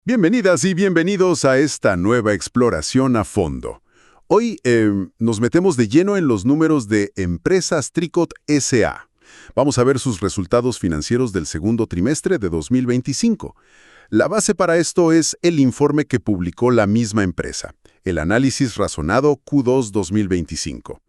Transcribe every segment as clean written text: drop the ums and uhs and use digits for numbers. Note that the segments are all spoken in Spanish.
Bienvenidas y bienvenidos a esta nueva exploración a fondo. Hoy nos metemos de lleno en los números de Empresas Tricot S.A. Vamos a ver sus resultados financieros del segundo trimestre de 2025. La base para esto es el informe que publicó la misma empresa, el análisis razonado Q2 2025.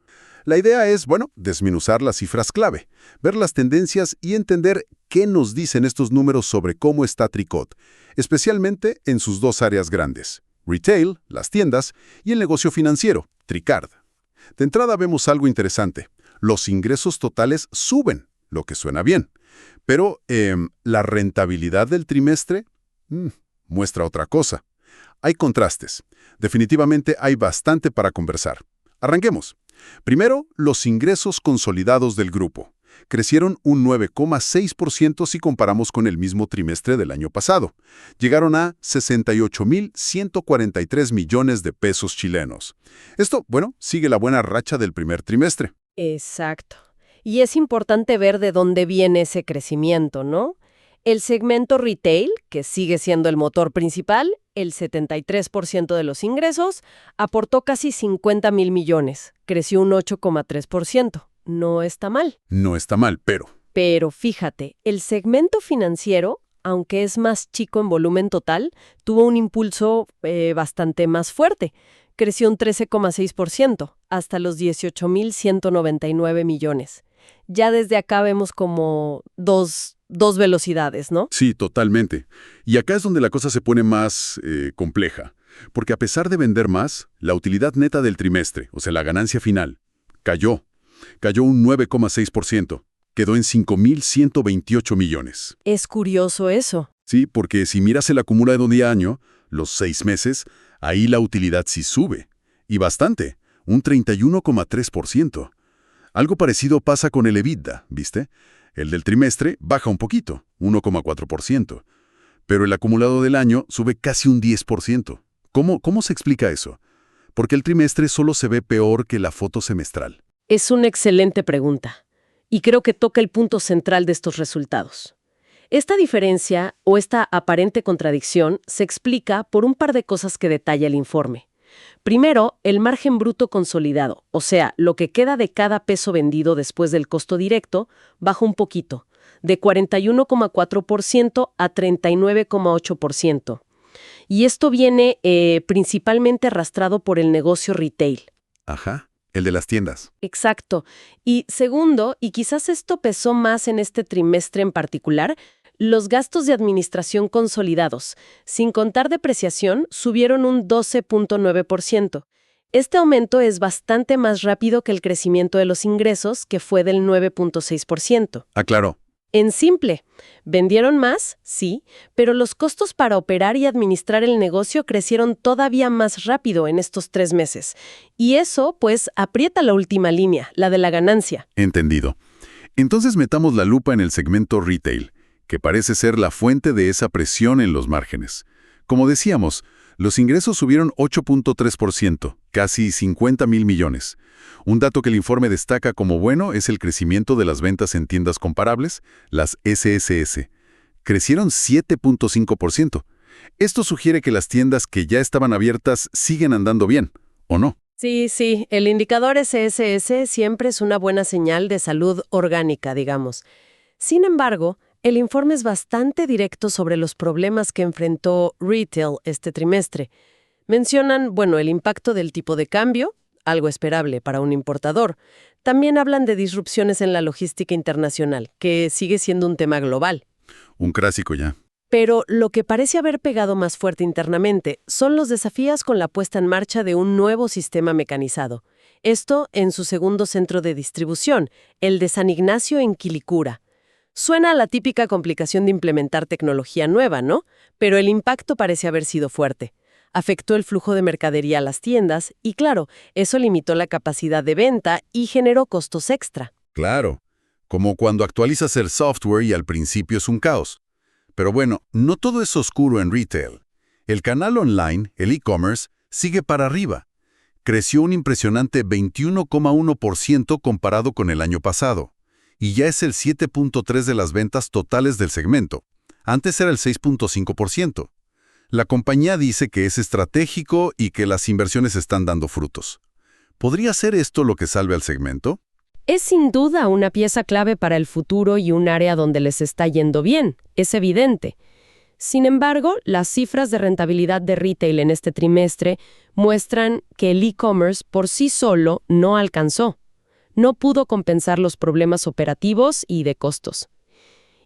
La idea es, desmenuzar las cifras clave, ver las tendencias y entender qué nos dicen estos números sobre cómo está Tricot, especialmente en sus dos áreas grandes, retail, las tiendas, y el negocio financiero, Tricard. De entrada vemos algo interesante. Los ingresos totales suben, lo que suena bien, pero la rentabilidad del trimestre muestra otra cosa. Hay contrastes. Definitivamente hay bastante para conversar. Arranquemos. Primero, los ingresos consolidados del grupo. Crecieron un 9,6% si comparamos con el mismo trimestre del año pasado. Llegaron a 68.143 millones de pesos chilenos. Esto, sigue la buena racha del primer trimestre. Exacto. Y es importante ver de dónde viene ese crecimiento, ¿no? El segmento retail, que sigue siendo el motor principal, el 73% de los ingresos, aportó casi 50.000 millones, creció un 8,3%. No está mal. No está mal, pero... Pero fíjate, el segmento financiero, aunque es más chico en volumen total, tuvo un impulso bastante más fuerte. Creció un 13,6%, hasta los 18.199 millones. Ya desde acá vemos como dos velocidades, ¿no? Sí, totalmente. Y acá es donde la cosa se pone más compleja. Porque a pesar de vender más, la utilidad neta del trimestre, o sea, la ganancia final, cayó un 9,6%. Quedó en 5.128 millones. Es curioso eso. Sí, porque si miras el acumulado de año, los 6 meses, ahí la utilidad sí sube. Y bastante, un 31,3%. Algo parecido pasa con el EBITDA, ¿viste? El del trimestre baja un poquito, 1,4%. Pero el acumulado del año sube casi un 10%. ¿Cómo se explica eso? Porque el trimestre solo se ve peor que la foto semestral. Es una excelente pregunta, y creo que toca el punto central de estos resultados. Esta diferencia o esta aparente contradicción se explica por un par de cosas que detalla el informe. Primero, el margen bruto consolidado, o sea, lo que queda de cada peso vendido después del costo directo, bajó un poquito, de 41,4% a 39,8%. Y esto viene principalmente arrastrado por el negocio retail. Ajá. El de las tiendas. Exacto. Y segundo, y quizás esto pesó más en este trimestre en particular, los gastos de administración consolidados, sin contar depreciación, subieron un 12,9%. Este aumento es bastante más rápido que el crecimiento de los ingresos, que fue del 9,6%. Claro. En simple, vendieron más, sí, pero los costos para operar y administrar el negocio crecieron todavía más rápido en estos 3 meses. Y eso, pues, aprieta la última línea, la de la ganancia. Entendido. Entonces metamos la lupa en el segmento retail, que parece ser la fuente de esa presión en los márgenes. Como decíamos, los ingresos subieron 8,3%, casi 50.000 millones. Un dato que el informe destaca como bueno es el crecimiento de las ventas en tiendas comparables, las SSS. Crecieron 7,5%. Esto sugiere que las tiendas que ya estaban abiertas siguen andando bien, ¿o no? Sí, el indicador SSS siempre es una buena señal de salud orgánica, digamos. Sin embargo, el informe es bastante directo sobre los problemas que enfrentó retail este trimestre. Mencionan, el impacto del tipo de cambio, algo esperable para un importador. También hablan de disrupciones en la logística internacional, que sigue siendo un tema global. Un clásico ya. Pero lo que parece haber pegado más fuerte internamente son los desafíos con la puesta en marcha de un nuevo sistema mecanizado. Esto en su segundo centro de distribución, el de San Ignacio en Quilicura. Suena a la típica complicación de implementar tecnología nueva, ¿no? Pero el impacto parece haber sido fuerte. Afectó el flujo de mercadería a las tiendas y, claro, eso limitó la capacidad de venta y generó costos extra. Claro, como cuando actualizas el software y al principio es un caos. Pero no todo es oscuro en retail. El canal online, el e-commerce, sigue para arriba. Creció un impresionante 21,1% comparado con el año pasado. Y ya es el 7,3% de las ventas totales del segmento. Antes era el 6,5%. La compañía dice que es estratégico y que las inversiones están dando frutos. ¿Podría ser esto lo que salve al segmento? Es sin duda una pieza clave para el futuro y un área donde les está yendo bien, es evidente. Sin embargo, las cifras de rentabilidad de retail en este trimestre muestran que el e-commerce por sí solo no alcanzó. No pudo compensar los problemas operativos y de costos.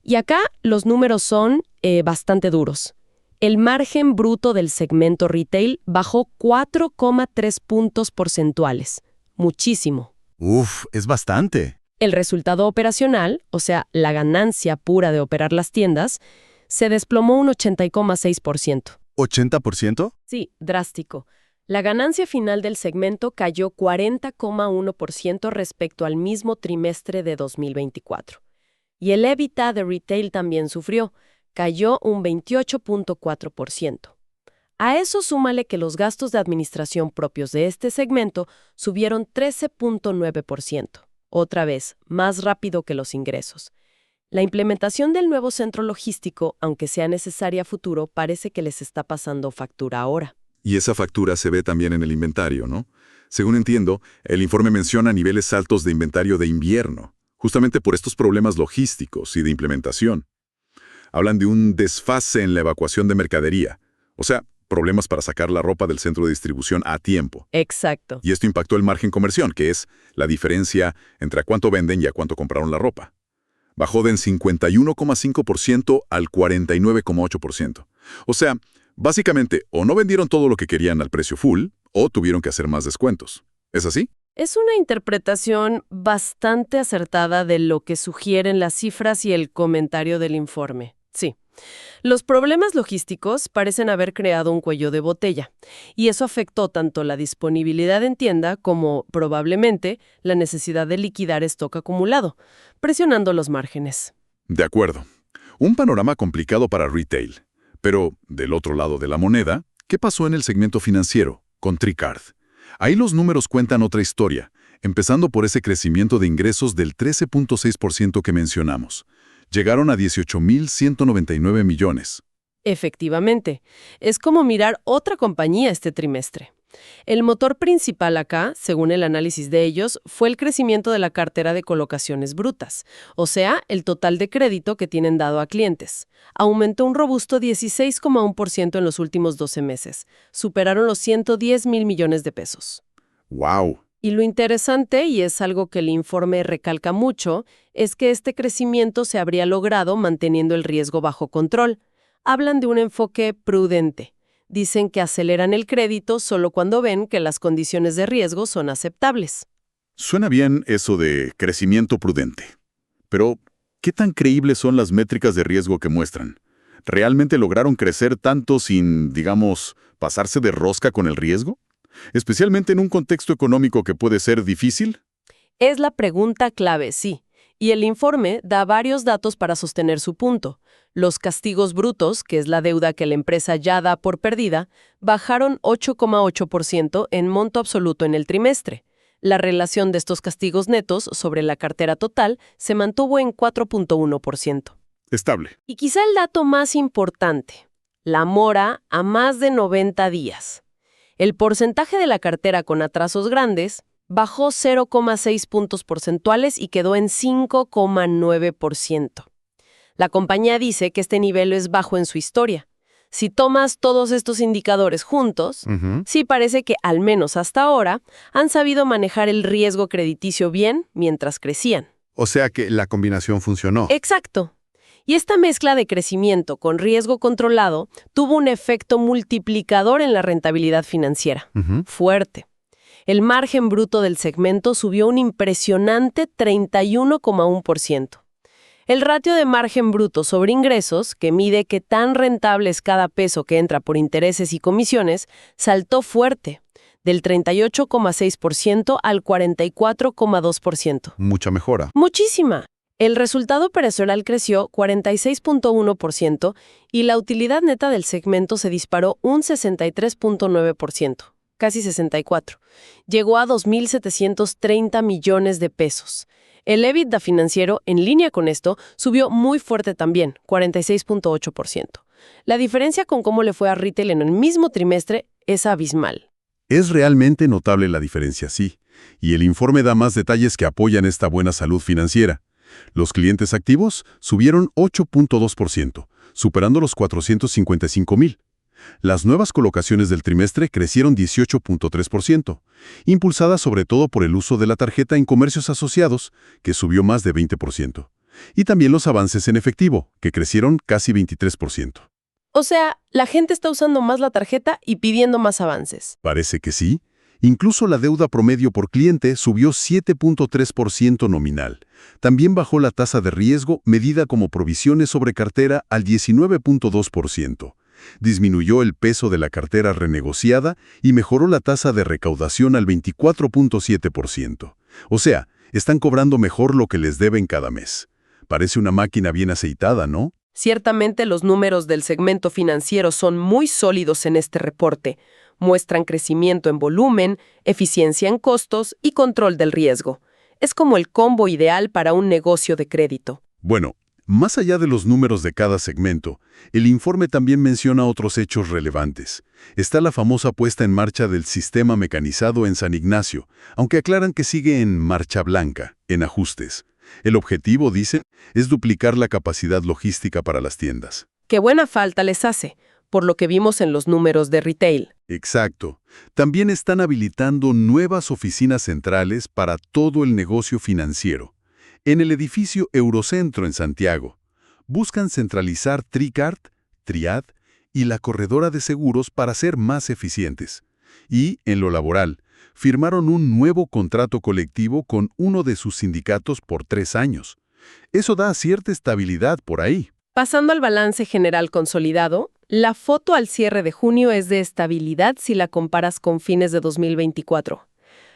Y acá los números son bastante duros. El margen bruto del segmento retail bajó 4,3 puntos porcentuales. Muchísimo. Uf, es bastante. El resultado operacional, o sea, la ganancia pura de operar las tiendas, se desplomó un 80,6%. ¿80%? Sí, drástico. La ganancia final del segmento cayó 40,1% respecto al mismo trimestre de 2024. Y el EBITDA de retail también sufrió, cayó un 28,4%. A eso súmale que los gastos de administración propios de este segmento subieron 13,9%, otra vez, más rápido que los ingresos. La implementación del nuevo centro logístico, aunque sea necesaria a futuro, parece que les está pasando factura ahora. Y esa factura se ve también en el inventario, ¿no? Según entiendo, el informe menciona niveles altos de inventario de invierno, justamente por estos problemas logísticos y de implementación. Hablan de un desfase en la evacuación de mercadería, o sea, problemas para sacar la ropa del centro de distribución a tiempo. Exacto. Y esto impactó el margen comercial, que es la diferencia entre a cuánto venden y a cuánto compraron la ropa. Bajó del 51,5% al 49,8%. O sea, básicamente, o no vendieron todo lo que querían al precio full, o tuvieron que hacer más descuentos. ¿Es así? Es una interpretación bastante acertada de lo que sugieren las cifras y el comentario del informe. Sí. Los problemas logísticos parecen haber creado un cuello de botella, y eso afectó tanto la disponibilidad en tienda como, probablemente, la necesidad de liquidar stock acumulado, presionando los márgenes. De acuerdo. Un panorama complicado para retail. Pero, del otro lado de la moneda, ¿qué pasó en el segmento financiero, con Tricard? Ahí los números cuentan otra historia, empezando por ese crecimiento de ingresos del 13,6% que mencionamos. Llegaron a 18,199 millones. Efectivamente, es como mirar otra compañía este trimestre. El motor principal acá, según el análisis de ellos, fue el crecimiento de la cartera de colocaciones brutas, o sea, el total de crédito que tienen dado a clientes. Aumentó un robusto 16,1% en los últimos 12 meses. Superaron los 110,000 millones de pesos. ¡Wow! Y lo interesante, y es algo que el informe recalca mucho, es que este crecimiento se habría logrado manteniendo el riesgo bajo control. Hablan de un enfoque prudente. Dicen que aceleran el crédito solo cuando ven que las condiciones de riesgo son aceptables. Suena bien eso de crecimiento prudente. Pero, ¿qué tan creíbles son las métricas de riesgo que muestran? ¿Realmente lograron crecer tanto sin, digamos, pasarse de rosca con el riesgo? Especialmente en un contexto económico que puede ser difícil. Es la pregunta clave, sí. Y el informe da varios datos para sostener su punto. Los castigos brutos, que es la deuda que la empresa ya da por perdida, bajaron 8,8% en monto absoluto en el trimestre. La relación de estos castigos netos sobre la cartera total se mantuvo en 4,1%. Estable. Y quizá el dato más importante, la mora a más de 90 días. El porcentaje de la cartera con atrasos grandes bajó 0,6 puntos porcentuales y quedó en 5,9%. La compañía dice que este nivel es bajo en su historia. Si tomas todos estos indicadores juntos, sí parece que, al menos hasta ahora, han sabido manejar el riesgo crediticio bien mientras crecían. O sea que la combinación funcionó. Exacto. Y esta mezcla de crecimiento con riesgo controlado tuvo un efecto multiplicador en la rentabilidad financiera. Fuerte. El margen bruto del segmento subió un impresionante 31,1%. El ratio de margen bruto sobre ingresos, que mide qué tan rentable es cada peso que entra por intereses y comisiones, saltó fuerte, del 38,6% al 44,2%. Mucha mejora. Muchísima. El resultado operacional creció 46,1% y la utilidad neta del segmento se disparó un 63,9%, casi 64%. Llegó a 2,730 millones de pesos. El EBITDA financiero, en línea con esto, subió muy fuerte también, 46,8%. La diferencia con cómo le fue a retail en el mismo trimestre es abismal. Es realmente notable la diferencia, sí. Y el informe da más detalles que apoyan esta buena salud financiera. Los clientes activos subieron 8.2%, superando los 455,000. Las nuevas colocaciones del trimestre crecieron 18.3%, impulsadas sobre todo por el uso de la tarjeta en comercios asociados, que subió más de 20%. Y también los avances en efectivo, que crecieron casi 23%. O sea, la gente está usando más la tarjeta y pidiendo más avances. Parece que sí. Incluso la deuda promedio por cliente subió 7.3% nominal. También bajó la tasa de riesgo medida como provisiones sobre cartera al 19.2%. Disminuyó el peso de la cartera renegociada y mejoró la tasa de recaudación al 24.7%. O sea, están cobrando mejor lo que les deben cada mes. Parece una máquina bien aceitada, ¿no? Ciertamente los números del segmento financiero son muy sólidos en este reporte. Muestran crecimiento en volumen, eficiencia en costos y control del riesgo. Es como el combo ideal para un negocio de crédito. Bueno, más allá de los números de cada segmento, el informe también menciona otros hechos relevantes. Está la famosa puesta en marcha del sistema mecanizado en San Ignacio, aunque aclaran que sigue en marcha blanca, en ajustes. El objetivo, dicen, es duplicar la capacidad logística para las tiendas. Qué buena falta les hace, por lo que vimos en los números de retail. Exacto. También están habilitando nuevas oficinas centrales para todo el negocio financiero. En el edificio Eurocentro en Santiago, buscan centralizar TriCard, Triad y la corredora de seguros para ser más eficientes. Y, en lo laboral, firmaron un nuevo contrato colectivo con uno de sus sindicatos por 3 años. Eso da cierta estabilidad por ahí. Pasando al balance general consolidado, la foto al cierre de junio es de estabilidad si la comparas con fines de 2024.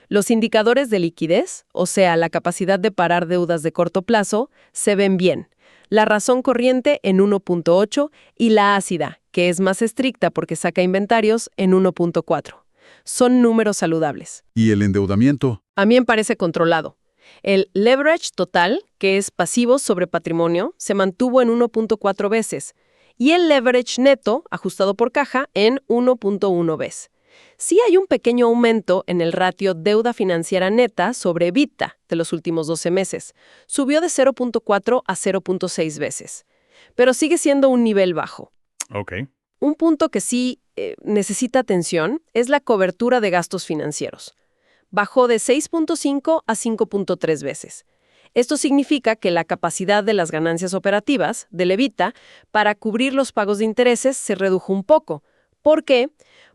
Los indicadores de liquidez, o sea, la capacidad de parar deudas de corto plazo, se ven bien. La razón corriente en 1.8 y la ácida, que es más estricta porque saca inventarios, en 1.4. Son números saludables. ¿Y el endeudamiento? A mí me parece controlado. El leverage total, que es pasivo sobre patrimonio, se mantuvo en 1.4 veces y el leverage neto, ajustado por caja, en 1.1 veces. Sí hay un pequeño aumento en el ratio deuda financiera neta sobre EBITDA de los últimos 12 meses. Subió de 0.4 a 0.6 veces, pero sigue siendo un nivel bajo. Ok. Un punto que sí necesita atención es la cobertura de gastos financieros. Bajó de 6.5 a 5.3 veces. Esto significa que la capacidad de las ganancias operativas, del EBITDA, para cubrir los pagos de intereses se redujo un poco. ¿Por qué?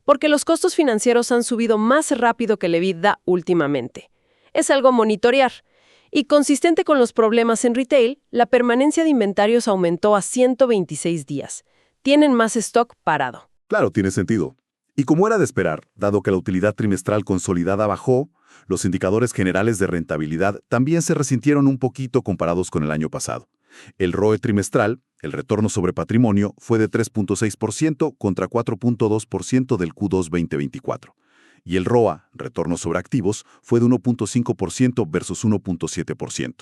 Porque los costos financieros han subido más rápido que el EBITDA últimamente. Es algo a monitorear. Y consistente con los problemas en retail, la permanencia de inventarios aumentó a 126 días. Tienen más stock parado. Claro, tiene sentido. Y como era de esperar, dado que la utilidad trimestral consolidada bajó, los indicadores generales de rentabilidad también se resintieron un poquito comparados con el año pasado. El ROE trimestral, el retorno sobre patrimonio, fue de 3.6% contra 4.2% del Q2 2024. Y el ROA, retorno sobre activos, fue de 1.5% versus 1.7%.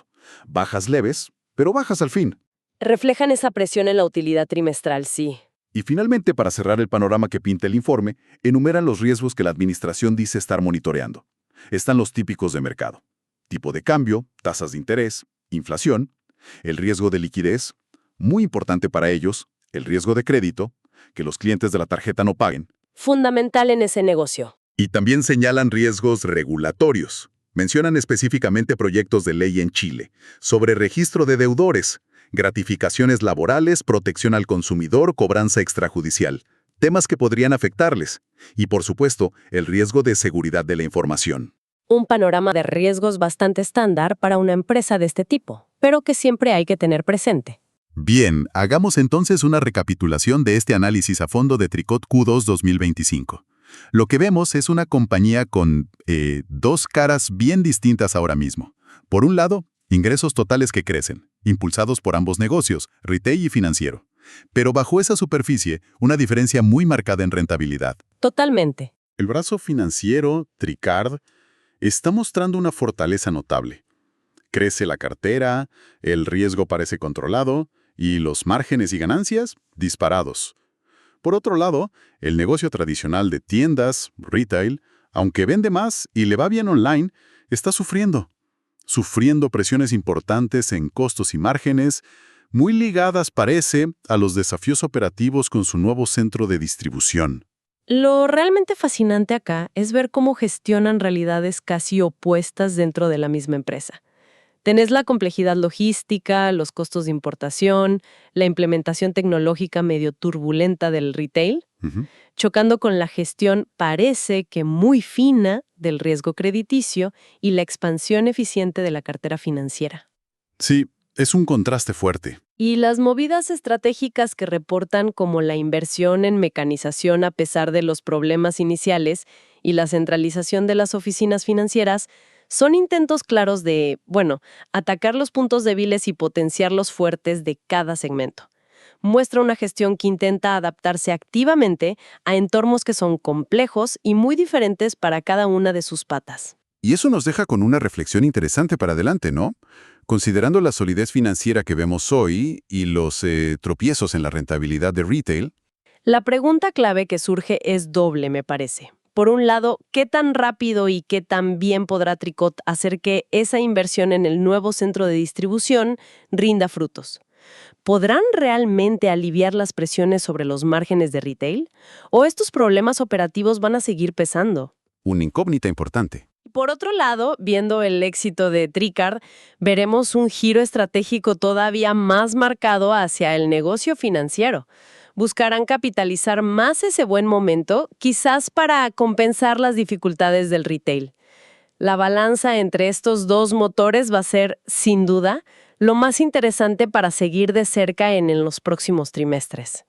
Bajas leves, pero bajas al fin. Reflejan esa presión en la utilidad trimestral, sí. Y finalmente, para cerrar el panorama que pinta el informe, enumeran los riesgos que la administración dice estar monitoreando. Están los típicos de mercado: tipo de cambio, tasas de interés, inflación, el riesgo de liquidez, muy importante para ellos, el riesgo de crédito, que los clientes de la tarjeta no paguen. Fundamental en ese negocio. Y también señalan riesgos regulatorios. Mencionan específicamente proyectos de ley en Chile, sobre registro de deudores, gratificaciones laborales, protección al consumidor, cobranza extrajudicial, temas que podrían afectarles. Y, por supuesto, el riesgo de seguridad de la información. Un panorama de riesgos bastante estándar para una empresa de este tipo, pero que siempre hay que tener presente. Bien, hagamos entonces una recapitulación de este análisis a fondo de Tricot Q2 2025. Lo que vemos es una compañía con dos caras bien distintas ahora mismo. Por un lado, ingresos totales que crecen, impulsados por ambos negocios, retail y financiero. Pero bajo esa superficie, una diferencia muy marcada en rentabilidad. Totalmente. El brazo financiero, Tricard, está mostrando una fortaleza notable. Crece la cartera, el riesgo parece controlado y los márgenes y ganancias disparados. Por otro lado, el negocio tradicional de tiendas, retail, aunque vende más y le va bien online, está sufriendo presiones importantes en costos y márgenes, muy ligadas, parece, a los desafíos operativos con su nuevo centro de distribución. Lo realmente fascinante acá es ver cómo gestionan realidades casi opuestas dentro de la misma empresa. Tenés la complejidad logística, los costos de importación, la implementación tecnológica medio turbulenta del retail, Ujú. chocando con la gestión parece que muy fina del riesgo crediticio y la expansión eficiente de la cartera financiera. Sí, es un contraste fuerte. Y las movidas estratégicas que reportan como la inversión en mecanización a pesar de los problemas iniciales y la centralización de las oficinas financieras son intentos claros de, atacar los puntos débiles y potenciar los fuertes de cada segmento. Muestra una gestión que intenta adaptarse activamente a entornos que son complejos y muy diferentes para cada una de sus patas. Y eso nos deja con una reflexión interesante para adelante, ¿no? Considerando la solidez financiera que vemos hoy y los tropiezos en la rentabilidad de retail, La pregunta clave que surge es doble, me parece. Por un lado, ¿qué tan rápido y qué tan bien podrá Tricot hacer que esa inversión en el nuevo centro de distribución rinda frutos? ¿Podrán realmente aliviar las presiones sobre los márgenes de retail? ¿O estos problemas operativos van a seguir pesando? una incógnita importante. Por otro lado, viendo el éxito de Tricard, veremos un giro estratégico todavía más marcado hacia el negocio financiero. Buscarán capitalizar más ese buen momento, quizás para compensar las dificultades del retail. La balanza entre estos dos motores va a ser, sin duda, lo más interesante para seguir de cerca en los próximos trimestres.